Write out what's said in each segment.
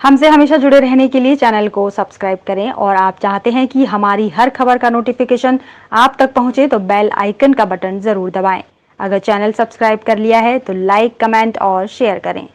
हमसे हमेशा जुड़े रहने के लिए चैनल को सब्सक्राइब करें और आप चाहते हैं कि हमारी हर खबर का नोटिफिकेशन आप तक पहुंचे तो बेल आइकन का बटन जरूर दबाएं। अगर चैनल सब्सक्राइब कर लिया है तो लाइक, कमेंट और शेयर करें।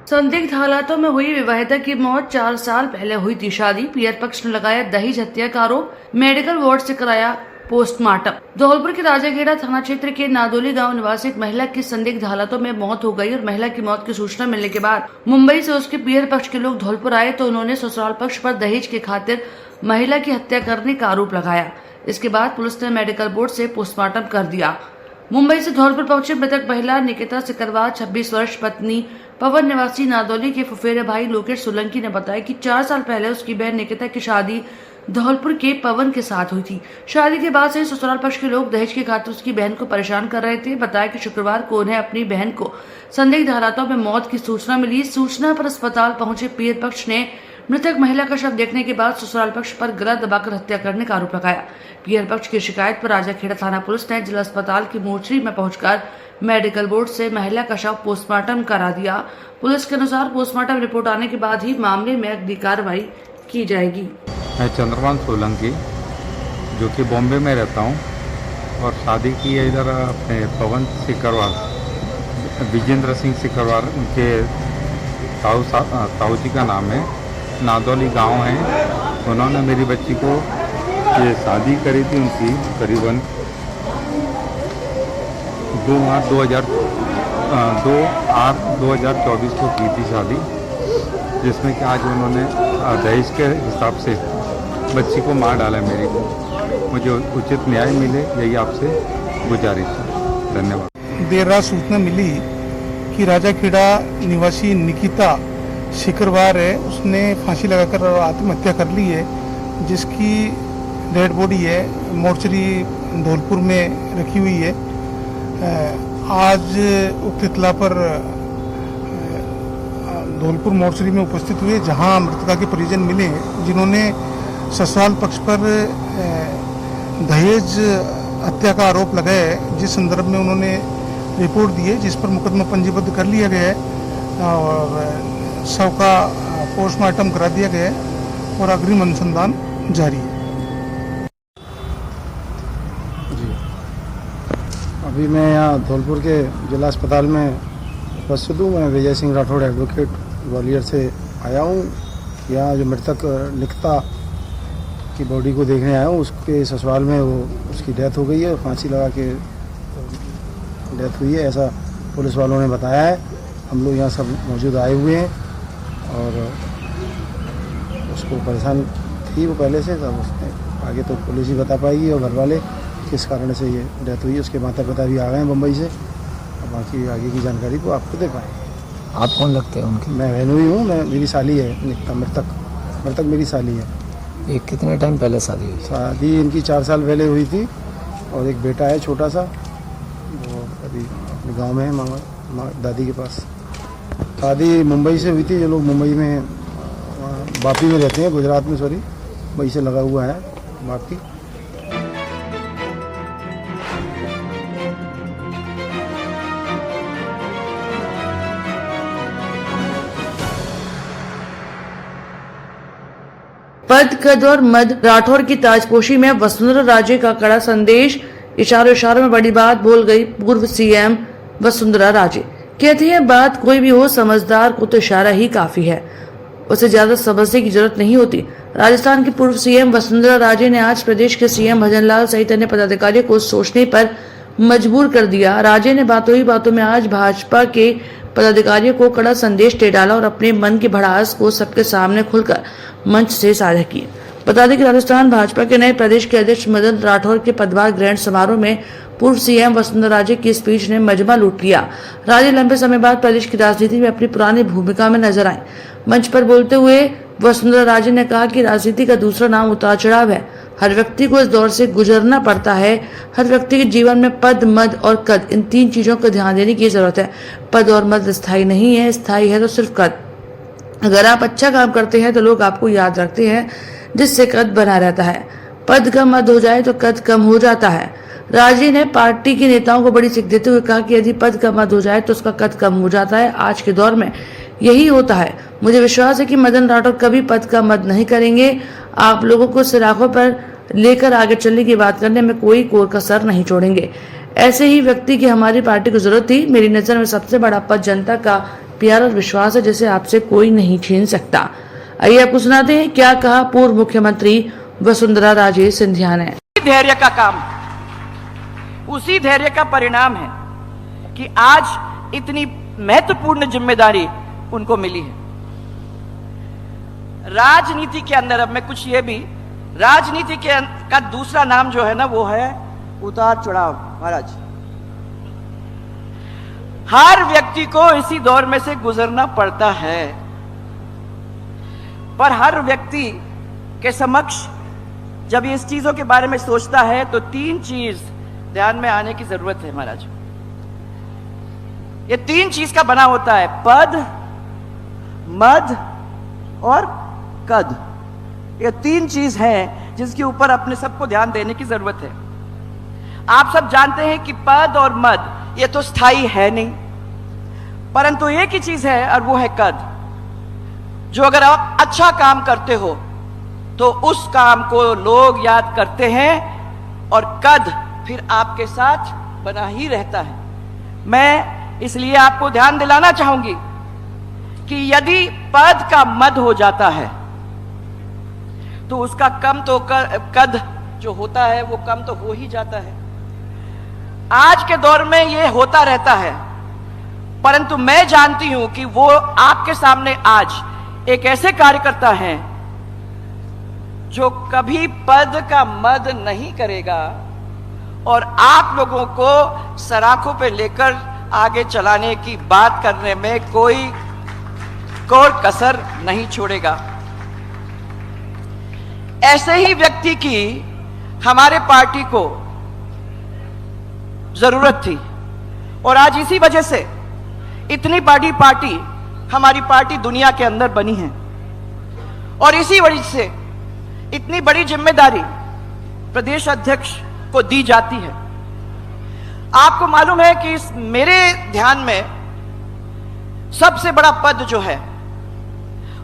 संदिग्ध हालातों में हुई विवाहिता की मौत। 4 साल पहले हुई थी शादी। पीयर पक्ष ने लगाया दहेज हत्या का आरोप। मेडिकल वार्ड से कराया पोस्टमार्टम। धौलपुर के राजाखेड़ा थाना क्षेत्र के नादोली गांव निवासी एक महिला की संदिग्ध हालातों में मौत हो गई और महिला की मौत की सूचना मिलने के बाद मुंबई से उसके पीयर पक्ष के लोग धौलपुर आए तो उन्होंने ससुराल पक्ष पर दहेज के खातिर महिला की हत्या करने का आरोप लगाया। इसके बाद पुलिस ने मेडिकल बोर्ड से पोस्टमार्टम कर दिया। मुंबई से धौलपुर पहुंचे मृतक महिला निकिता सिकरवार 26 वर्ष पत्नी पवन निवासी नादौली के फुफेरे भाई लोकेश सोलंकी ने बताया कि 4 साल पहले उसकी बहन निकिता की शादी धौलपुर के पवन के साथ हुई थी। शादी के बाद से ससुराल पक्ष के लोग दहेज के खातिर उसकी बहन को परेशान कर रहे थे। बताया कि शुक्रवार को उन्हें अपनी बहन को संदिग्ध हालातों में मौत की सूचना मिली। सूचना पर अस्पताल पहुंचे पीर पक्ष ने मृतक महिला का शव देखने के बाद ससुराल पक्ष पर गला दबाकर हत्या करने का आरोप लगाया। पीर पक्ष की शिकायत पर राजाखेड़ा थाना पुलिस ने जिला अस्पताल की मोर्चरी में पहुंचकर मेडिकल बोर्ड से महिला का शव पोस्टमार्टम करा दिया। पुलिस के अनुसार पोस्टमार्टम रिपोर्ट आने के बाद ही मामले में अगली कार्रवाई की जाएगी। मैं चंद्रभान सोलंकी जो कि बॉम्बे में रहता हूँ और शादी की है इधर अपने पवन सिकरवार, विजेंद्र सिंह सिकरवार, उनके ताऊ जी का नाम है। नादौली गांव है। उन्होंने मेरी बच्ची को ये शादी करी थी उनकी करीबन 2/8/2024 को की थी शादी, जिसमें कि आज उन्होंने दहेज के हिसाब से बच्ची को मार डाला मेरी को। मुझे उचित न्याय मिले, यही आपसे गुजारिश है। धन्यवाद। देर रात सूचना मिली कि राजाखेड़ा निवासी निकिता सिकरवार है, उसने फांसी लगाकर आत्महत्या कर ली है, जिसकी डेड बॉडी है मोर्चरी धौलपुर में रखी हुई है। आज उक्त इत्तला पर धौलपुर मोर्चरी में उपस्थित हुए, जहां मृतका के परिजन मिले जिन्होंने ससुराल पक्ष पर दहेज हत्या का आरोप लगाया है, जिस संदर्भ में उन्होंने रिपोर्ट दी है, जिस पर मुकदमा पंजीबद्ध कर लिया गया है और शव का पोस्टमार्टम करा दिया गया है और अग्रिम अनुसंधान जारी है। जी, अभी मैं यहाँ धौलपुर के जिला अस्पताल में उपस्थित हूँ। मैं विजय सिंह राठौड़ एडवोकेट ग्वालियर से आया हूँ। यहाँ जो मृतक निकिता की बॉडी को देखने आया हूँ, उसके ससुराल में उसकी डेथ हो गई है, फांसी लगा के डेथ हुई है, ऐसा पुलिस वालों ने बताया है। हम लोग यहाँ सब मौजूद आए हुए हैं और उसको परेशान थी वो पहले से, तब उसने आगे तो पुलिस ही बता पाएगी और घर वाले किस कारण से ये डेथ हुई है। उसके माता पिता भी आ गए हैं मुंबई से। अब बाकी आगे की जानकारी को आप खुद दे पाएँ। आप कौन लगते हैं उनके? मैं बहनों ही हूँ, मैं मेरी साली है निकिता, मृतक मेरी साली है। ये कितने टाइम पहले शादी हुई? शादी इनकी 4 साल पहले हुई थी और एक बेटा है छोटा सा, वो अभी अपने गांव में है मामा दादी के पास। शादी मुंबई से हुई थी, ये लोग मुंबई में वापी में रहते हैं, गुजरात में सॉरी, वहीं से लगा हुआ है वापी। पद, कद और मद राठौर की ताजपोशी में वसुंधरा राजे का कड़ा संदेश। इशारों इशारों में बड़ी बात बोल गई पूर्व सीएम वसुंधरा राजे। कहती है बात कोई भी हो, समझदार को तो इशारा ही काफी है, उसे ज्यादा समझने की जरूरत नहीं होती। राजस्थान की पूर्व सीएम वसुंधरा राजे ने आज प्रदेश के सीएम भजनलाल सहित अन्य पदाधिकारियों को सोचने पर मजबूर कर दिया। राजे ने बातों ही बातों में आज भाजपा के पदाधिकारियों को कड़ा संदेश दे डाला और अपने मन की भड़ास को सबके सामने खुलकर मंच से साझा की। बता दें कि राजस्थान भाजपा के नए प्रदेश के अध्यक्ष मदन राठौर के पदभार ग्रहण समारोह में पूर्व सीएम वसुंधरा राजे की स्पीच ने मजमा लूट लिया। राजे लंबे समय बाद प्रदेश की राजनीति में अपनी पुरानी भूमिका में नजर आए। मंच पर बोलते हुए वसुंधरा राजे ने कहा कि राजनीति का दूसरा नाम उतार चढ़ाव है। हर व्यक्ति को इस दौर से गुजरना पड़ता है। हर व्यक्ति के जीवन में पद, मद और कद, इन 3 चीजों को ध्यान देने की जरूरत है। पद और मद स्थायी नहीं है, स्थायी है तो सिर्फ कद। अगर आप अच्छा काम करते हैं तो लोग आपको याद रखते हैं, जिससे कद बना रहता है। पद कम मद हो जाए तो कद कम हो जाता है। राजे ने पार्टी के नेताओं को बड़ी सीख देते हुए कहा कि यदि पद कम मद हो जाए तो उसका कद कम हो जाता है। आज के दौर में यही होता है। मुझे विश्वास है कि मदन राठौर कभी पद का मद नहीं करेंगे। आप लोगों को सिराखों पर लेकर आगे चलने की बात करने में कोई कोर कसर नहीं छोड़ेंगे। ऐसे ही व्यक्ति की हमारी पार्टी को जरूरत थी। मेरी नजर में सबसे बड़ा पद जनता का प्यार और विश्वास है, जिसे आपसे कोई नहीं छीन सकता। आइए आपको सुनाते हैं क्या कहा पूर्व मुख्यमंत्री वसुंधरा राजे सिंधिया ने। धैर्य का काम, उसी धैर्य का परिणाम है कि आज इतनी महत्वपूर्ण जिम्मेदारी उनको मिली है। राजनीति के अंदर, अब मैं कुछ ये भी, राजनीति का दूसरा नाम जो है ना, वो है उतार चढ़ाव। महाराज, हर व्यक्ति को इसी दौर में से गुजरना पड़ता है, पर हर व्यक्ति के समक्ष जब ये इस चीजों के बारे में सोचता है तो 3 चीज ध्यान में आने की जरूरत है। महाराज, ये 3 चीज का बना होता है, पद, मद और कद। ये 3 चीज हैं जिसके ऊपर अपने सबको ध्यान देने की जरूरत है। आप सब जानते हैं कि पद और मद ये तो स्थायी है नहीं, परंतु एक ही चीज है और वो है कद। जो अगर आप अच्छा काम करते हो तो उस काम को लोग याद करते हैं और कद फिर आपके साथ बना ही रहता है। मैं इसलिए आपको ध्यान दिलाना चाहूंगी कि यदि पद का मद हो जाता है तो उसका कम तो कद जो होता है वो कम तो हो ही जाता है। आज के दौर में ये होता रहता है, परंतु मैं जानती हूं कि वो आपके सामने आज एक ऐसे कार्यकर्ता हैं जो कभी पद का मद नहीं करेगा और आप लोगों को सराखों पे लेकर आगे चलाने की बात करने में कोई कसर नहीं छोड़ेगा। ऐसे ही व्यक्ति की हमारे पार्टी को जरूरत थी और आज इसी वजह से इतनी बड़ी पार्टी हमारी पार्टी दुनिया के अंदर बनी है और इसी वजह से इतनी बड़ी जिम्मेदारी प्रदेश अध्यक्ष को दी जाती है। आपको मालूम है कि इस मेरे ध्यान में सबसे बड़ा पद जो है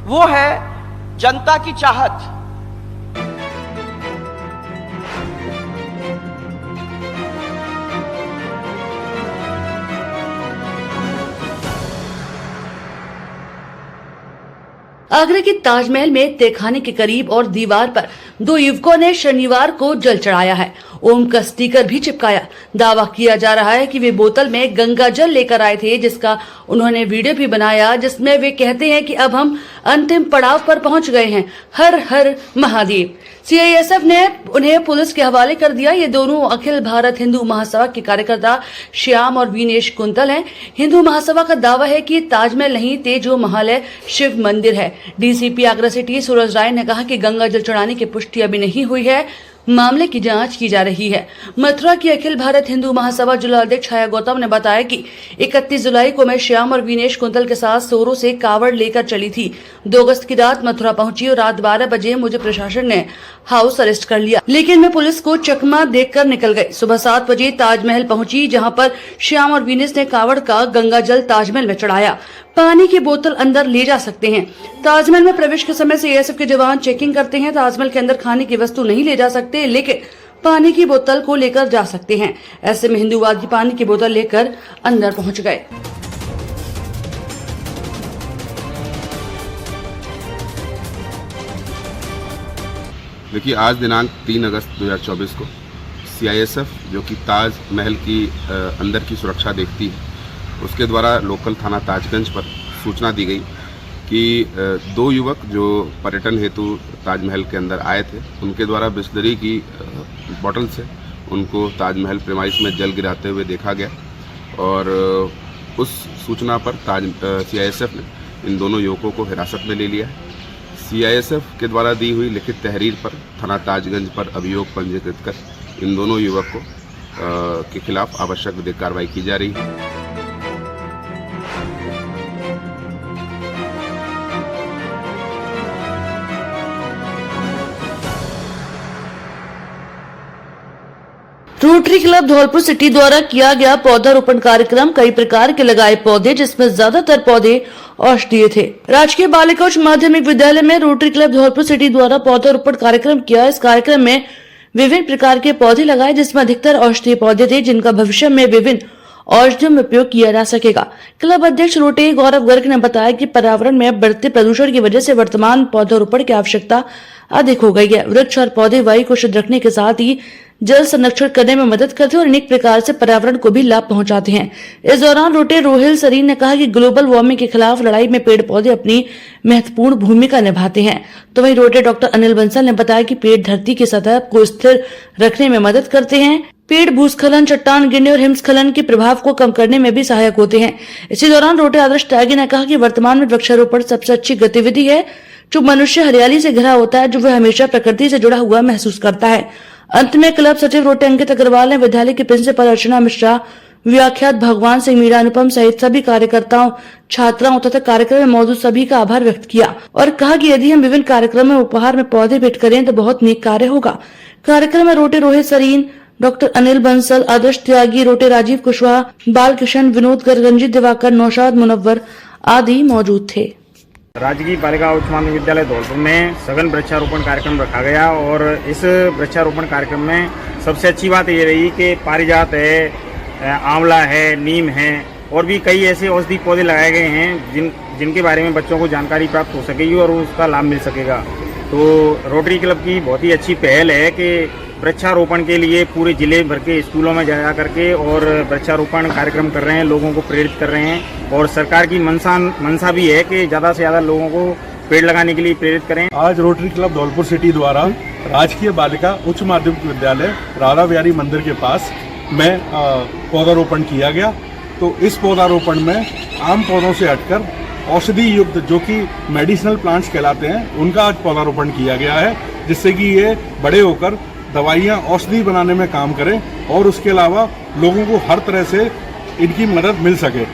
वो है जनता की चाहत। आगरा के ताजमहल में तहखाने के करीब और दीवार पर 2 युवकों ने शनिवार को जल चढ़ाया है। ओम का स्टिकर भी चिपकाया। दावा किया जा रहा है कि वे बोतल में गंगा जल लेकर आए थे, जिसका उन्होंने वीडियो भी बनाया, जिसमें वे कहते हैं कि अब हम अंतिम पड़ाव पर पहुंच गए हैं। हर हर महादेव। सीआईएसएफ ने उन्हें पुलिस के हवाले कर दिया। ये दोनों अखिल भारत हिंदू महासभा के कार्यकर्ता श्याम और विनेश कुंतल हैं। हिंदू महासभा का दावा है कि ताजमहल नहीं, तेजो महल है, शिव मंदिर है। डीसीपी आगरा सिटी सूरज राय ने कहा कि गंगा जल चढ़ाने की पुष्टि अभी नहीं हुई है, मामले की जांच की जा रही है। मथुरा की अखिल भारत हिंदू महासभा जिला अध्यक्ष छाया गौतम ने बताया कि 31 जुलाई को मैं श्याम और विनेश कुंतल के साथ सोरो से कावड़ लेकर चली थी। 2 अगस्त की रात मथुरा पहुंची और रात 12 बजे मुझे प्रशासन ने हाउस अरेस्ट कर लिया, लेकिन मैं पुलिस को चकमा देकर निकल गई। सुबह 7 बजे ताजमहल पहुंची, जहां पर श्याम और विनेश ने कावड़ का गंगा जल ताजमहल में चढ़ाया। पानी की बोतल अंदर ले जा सकते हैं। ताजमहल में प्रवेश के समय सीआईएसएफ के जवान चेकिंग करते हैं। ताजमहल के अंदर खाने की वस्तु नहीं ले जा सकते, लेकिन पानी की बोतल को लेकर जा सकते हैं। ऐसे में हिंदूवादी पानी की बोतल लेकर अंदर पहुंच गए। देखिए, आज दिनांक 3 अगस्त 2024 को सीआईएसएफ, जो कि ताजमहल की अंदर की सुरक्षा देखती है, उसके द्वारा लोकल थाना ताजगंज पर सूचना दी गई कि 2 युवक जो पर्यटन हेतु ताजमहल के अंदर आए थे, उनके द्वारा बिस्लरी की बोतल से उनको ताजमहल प्रेमाइस में जल गिराते हुए देखा गया और उस सूचना पर सीआईएसएफ ने इन दोनों युवकों को हिरासत में ले लिया है। सीआईएसएफ के द्वारा दी हुई लिखित तहरीर पर थाना ताजगंज पर अभियोग पंजीकृत कर इन दोनों युवक को के खिलाफ आवश्यक विधिक कार्रवाई की जा रही है। रोटरी क्लब धौलपुर सिटी द्वारा किया गया पौधारोपण कार्यक्रम। कई प्रकार के लगाए पौधे, जिसमें ज्यादातर पौधे औषधीय थे। राजकीय बालिका उच्च माध्यमिक विद्यालय में रोटरी क्लब धौलपुर सिटी द्वारा पौधारोपण कार्यक्रम किया। इस कार्यक्रम में विभिन्न प्रकार के पौधे लगाए, जिसमें अधिकतर औषधीय पौधे थे, जिनका भविष्य में विभिन्न औषधियों में उपयोग किया जा सकेगा। क्लब अध्यक्ष रोटरी गौरव गर्ग ने बताया कि पर्यावरण में बढ़ते प्रदूषण की वजह से वर्तमान पौधारोपण की आवश्यकता अधिक हो गई है। वृक्ष और पौधे वायु को शुद्ध रखने के साथ ही जल संरक्षण करने में मदद करते हैं और अनेक प्रकार से पर्यावरण को भी लाभ पहुंचाते हैं। इस दौरान रोटे रोहिल सरीन ने कहा कि ग्लोबल वार्मिंग के खिलाफ लड़ाई में पेड़ पौधे अपनी महत्वपूर्ण भूमिका निभाते हैं। तो वहीं रोटे डॉक्टर अनिल बंसल ने बताया कि पेड़ धरती की सतह को स्थिर रखने में मदद करते हैं। पेड़ भूस्खलन, चट्टान गिरने और हिमस्खलन के प्रभाव को कम करने में भी सहायक होते हैं। इसी दौरान रोटे आदर्श त्यागी ने कहा कि वर्तमान में वृक्षारोपण सबसे अच्छी गतिविधि है जो मनुष्य हरियाली से घिरा होता है, जो वह हमेशा प्रकृति से जुड़ा हुआ महसूस करता है। अंत में क्लब सचिव रोटे अंकित अग्रवाल ने विद्यालय की प्रिंसिपल अर्चना मिश्रा, व्याख्यात भगवान सिंह मीरा, अनुपम सहित सभी कार्यकर्ताओं, छात्राओं तथा कार्यक्रम में मौजूद सभी का आभार व्यक्त किया और कहा कि यदि हम विभिन्न कार्यक्रम में उपहार में पौधे भेंट करें तो बहुत नेक कार्य होगा। कार्यक्रम में रोटे रोहित सरीन, डॉक्टर अनिल बंसल, आदर्श त्यागी, रोटे राजीव कुशवाहा, बालकिशन, विनोद गर्ग, रंजीत दिवाकर, नौशाद मुनव्वर आदि मौजूद थे। राजकीय बालिका उच्च माध्यमिक विद्यालय धौलपुर में सघन वृक्षारोपण कार्यक्रम रखा गया और इस वृक्षारोपण कार्यक्रम में सबसे अच्छी बात ये रही कि पारिजात है, आंवला है, नीम है और भी कई ऐसे औषधि पौधे लगाए गए हैं जिनके बारे में बच्चों को जानकारी प्राप्त हो सकेगी और उसका लाभ मिल सकेगा। तो रोटरी क्लब की बहुत ही अच्छी पहल है कि वृक्षारोपण के लिए पूरे जिले भर के स्कूलों में जा करके और वृक्षारोपण कार्यक्रम कर रहे हैं, लोगों को प्रेरित कर रहे हैं और सरकार की मंशा भी है कि ज़्यादा से ज़्यादा लोगों को पेड़ लगाने के लिए प्रेरित करें। आज रोटरी क्लब धौलपुर सिटी द्वारा राजकीय बालिका उच्च माध्यमिक विद्यालय राधा बिहारी मंदिर के पास में पौधारोपण किया गया। तो इस पौधारोपण में आम पौधों से हटकर औषधि युक्त जो कि मेडिसिनल प्लांट्स कहलाते हैं, उनका आज पौधारोपण किया गया है, जिससे कि ये बड़े होकर दवाइयाँ औषधि बनाने में काम करें और उसके अलावा लोगों को हर तरह से इनकी मदद मिल सके।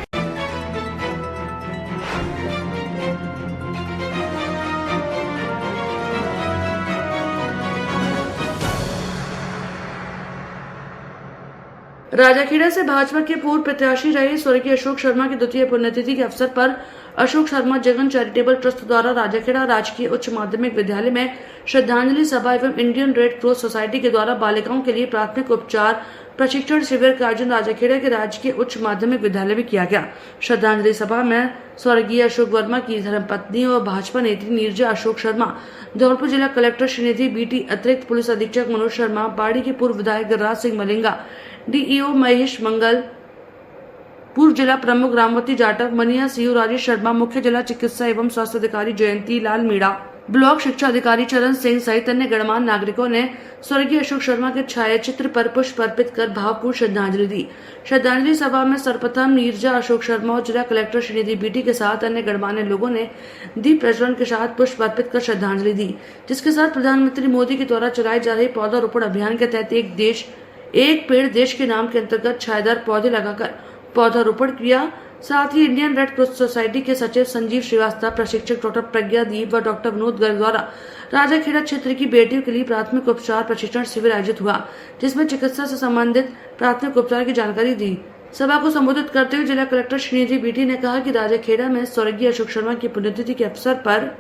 राजाखेड़ा से भाजपा के पूर्व प्रत्याशी रहे स्वर्गीय अशोक शर्मा की द्वितीय पुण्यतिथि के अवसर पर अशोक शर्मा जगन चैरिटेबल ट्रस्ट द्वारा राजाखेड़ा राजकीय उच्च माध्यमिक विद्यालय में श्रद्धांजलि सभा एवं इंडियन रेड क्रॉस सोसाइटी के द्वारा बालिकाओं के लिए प्राथमिक उपचार प्रशिक्षण शिविर का आयोजन राजाखेड़ा के राजकीय उच्च माध्यमिक विद्यालय में किया गया। श्रद्धांजलि सभा में स्वर्गीय अशोक वर्मा की धर्मपत्नी और भाजपा नेत्री नीरजा अशोक शर्मा, धौलपुर जिला कलेक्टर श्रीनिधि बीटी, अतिरिक्त पुलिस अधीक्षक मनोज शर्मा, बाड़ी के पूर्व विधायक गिरिराज सिंह मलिंगा, डीईओ महेश मंगल, पूर्व जिला प्रमुख रामवती जाटव, मनिया सिंह, राजेश शर्मा, मुख्य जिला चिकित्सा एवं स्वास्थ्य अधिकारी जयंती लाल मीणा, ब्लॉक शिक्षा अधिकारी चरण सिंह सहित अन्य गणमान्य नागरिकों ने स्वर्गीय अशोक शर्मा के छायाचित्र पर पुष्प अर्पित कर भावपूर्ण श्रद्धांजलि दी। श्रद्धांजलि सभा में सर्वप्रथम नीरजा अशोक शर्मा और जिला कलेक्टर श्रीनिधि बीटी के साथ अन्य गणमान्य लोगों ने दीप प्रज्वलन के साथ पुष्प अर्पित कर श्रद्धांजलि दी, जिसके साथ प्रधानमंत्री मोदी के द्वारा चलाए जा रहे पौधारोपण अभियान के तहत एक देश एक पेड़ देश के नाम के अंतर्गत छायादार पौधे लगाकर पौधारोपण किया। साथ ही इंडियन रेड क्रॉस सोसाइटी के सचिव संजीव श्रीवास्तव, प्रशिक्षक डॉक्टर प्रज्ञा दीप व डॉक्टर विनोद गर्ग द्वारा राजाखेड़ा क्षेत्र की बेटियों के लिए प्राथमिक उपचार प्रशिक्षण शिविर आयोजित हुआ, जिसमें चिकित्सा से संबंधित प्राथमिक उपचार की जानकारी दी। सभा को संबोधित करते हुए जिला कलेक्टर श्रीनिधि बीटी ने कहा कि राजाखेड़ा में स्वर्गीय अशोक शर्मा की पुण्यतिथि के अवसर पर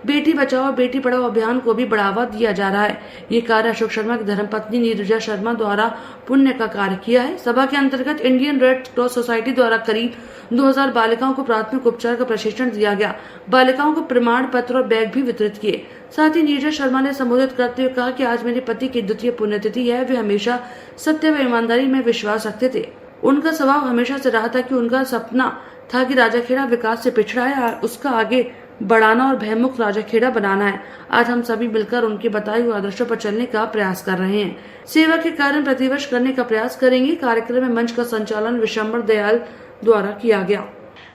बेटी बचाओ बेटी पढ़ाओ अभियान को भी बढ़ावा दिया जा रहा है। ये कार्य अशोक शर्मा की धर्मपत्नी नीरजा शर्मा द्वारा पुण्य का कार्य किया है। सभा के अंतर्गत इंडियन रेड क्रॉस सोसाइटी द्वारा करीब 2000 बालिकाओं को प्राथमिक उपचार का प्रशिक्षण दिया गया। बालिकाओं को प्रमाण पत्र और बैग भी वितरित किए। साथ ही नीरजा शर्मा ने संबोधित करते हुए कहा कि आज मेरे पति की द्वितीय पुण्यतिथि है। वे हमेशा सत्य व ईमानदारी में विश्वास रखते थे। उनका स्वभाव हमेशा से रहा था कि उनका सपना था कि राजाखेड़ा विकास से पिछड़ा है, उसका आगे बढ़ाना और भयमुक्त राजाखेड़ा बनाना है। आज हम सभी मिलकर उनके बताए हुए आदर्शों पर चलने का प्रयास कर रहे हैं। सेवा के कारण प्रतिवर्ष करने का प्रयास करेंगे। कार्यक्रम में मंच का संचालन विशंबर दयाल द्वारा किया गया।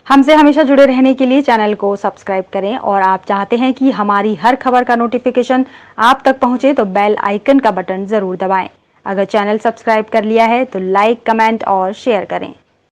हमसे हमेशा जुड़े रहने के लिए चैनल को सब्सक्राइब करें और आप चाहते हैं कि हमारी हर खबर का नोटिफिकेशन आप तक पहुंचे तो बेल आइकन का बटन जरूर दबाएं। अगर चैनल सब्सक्राइब कर लिया है तो लाइक, कमेंट और शेयर करें।